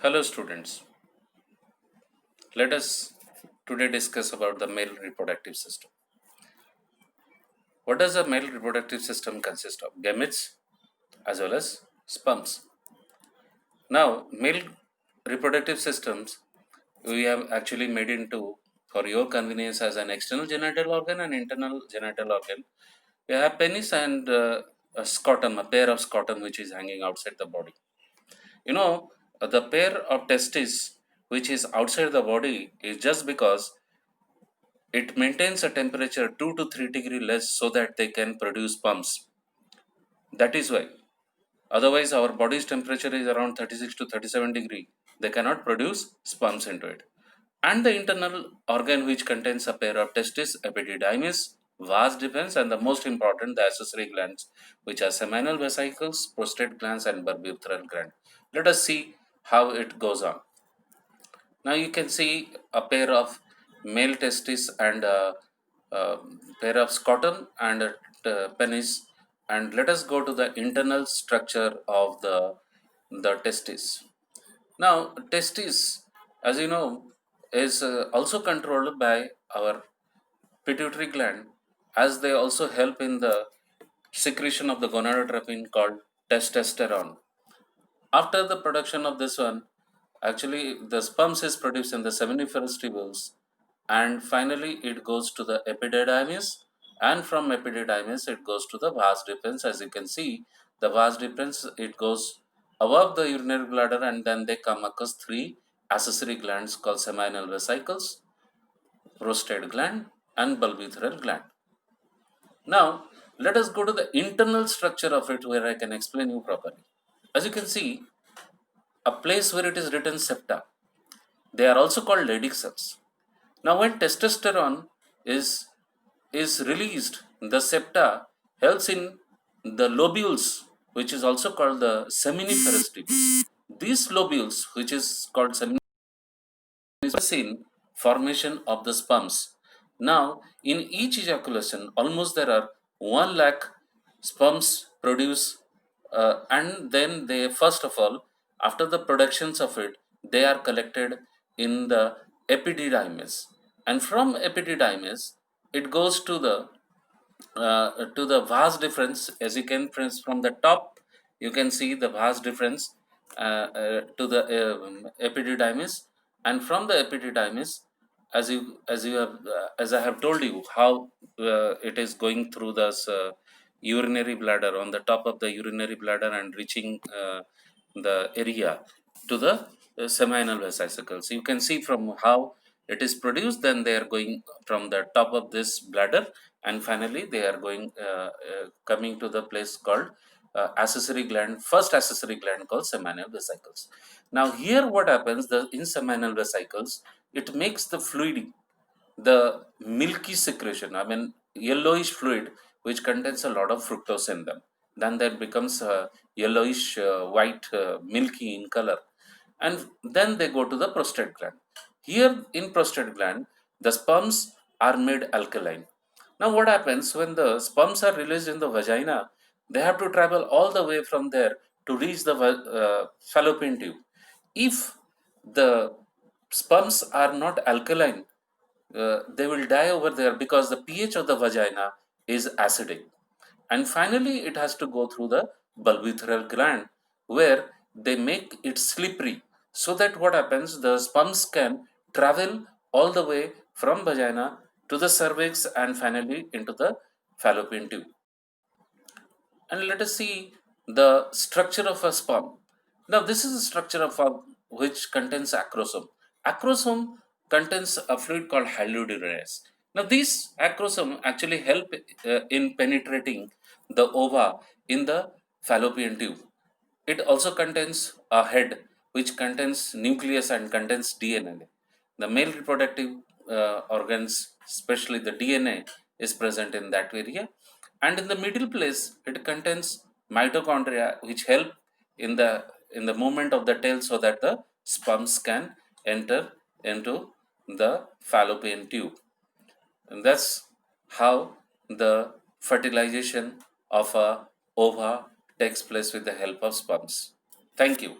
Hello students, let us today discuss about the male reproductive system. What does a male reproductive system consist of? Gametes as well as sperms. Now, male reproductive systems we have actually made into for your convenience as an external genital organ and internal genital organ. We have penis and a scrotum, a pair of scrotum which is hanging outside the body. The pair of testes which is outside the body is just because it maintains a temperature 2 to 3 degree less so that they can produce sperms. That is why. Otherwise, our body's temperature is around 36 to 37 degree. They cannot produce sperms into it. And the internal organ which contains a pair of testes, epididymis, vas deferens, and the most important, the accessory glands, which are seminal vesicles, prostate glands, and barbutheral gland. Let us see how it goes on. Now you can see a pair of male testes and a pair of scrotum and a penis, and let us go to the internal structure of the testes. Now testes, as you know, is also controlled by our pituitary gland, as they also help in the secretion of the gonadotropin called testosterone. After the production of this one, actually the sperms is produced in the seminiferous tubules, and finally it goes to the epididymis, and from epididymis it goes to the vas deferens. As you can see, the vas deferens, it goes above the urinary bladder, and then they come across three accessory glands called seminal vesicles, prostate gland, and bulbotheral gland. Now let us go to the internal structure of it, where I can explain you properly. As you can see, a place where it is written septa. They are also called Leydig cells. Now, when testosterone is released, the septa helps in the lobules, which is also called the seminiferous tubules. These lobules, which is called seminiferous, in formation of the sperms. Now, in each ejaculation, almost there are 1 lakh sperms produced, and then they, first of all, after the productions of it, they are collected in the epididymis, and from epididymis, it goes to the vas deferens. As you can, from the top, you can see the vas deferens to the epididymis, and from the epididymis, as I have told you how it is going through this urinary bladder, on the top of the urinary bladder, and reaching the area to the seminal vesicles. You can see from how it is produced, then they are going from the top of this bladder, and finally they are going coming to the place called accessory gland, first accessory gland called seminal vesicles. Now here what happens, the in seminal vesicles, it makes the fluid, the milky secretion, I mean yellowish fluid, which contains a lot of fructose in them. Then that becomes yellowish white, milky in color, and then they go to the prostate gland. Here in prostate gland, the sperms are made alkaline. Now what happens when the sperms are released in the vagina? They have to travel all the way from there to reach the fallopian tube. If the sperms are not alkaline, they will die over there, because the pH of the vagina is acidic. And finally, it has to go through the bulbotheral gland, where they make it slippery, so that what happens, the sperms can travel all the way from vagina to the cervix and finally into the fallopian tube. And let us see the structure of a sperm. Now, this is the structure of a which contains acrosome. Acrosome contains a fluid called hyaluronidase. Now, these acrosome actually help in penetrating the ova in the fallopian tube. It also contains a head which contains nucleus and contains DNA. The male reproductive organs, especially the DNA, is present in that area. And in the middle place, it contains mitochondria, which help in the movement of the tail, so that the sperms can enter into the fallopian tube. And that's how the fertilization of a ova takes place with the help of sperms. Thank you.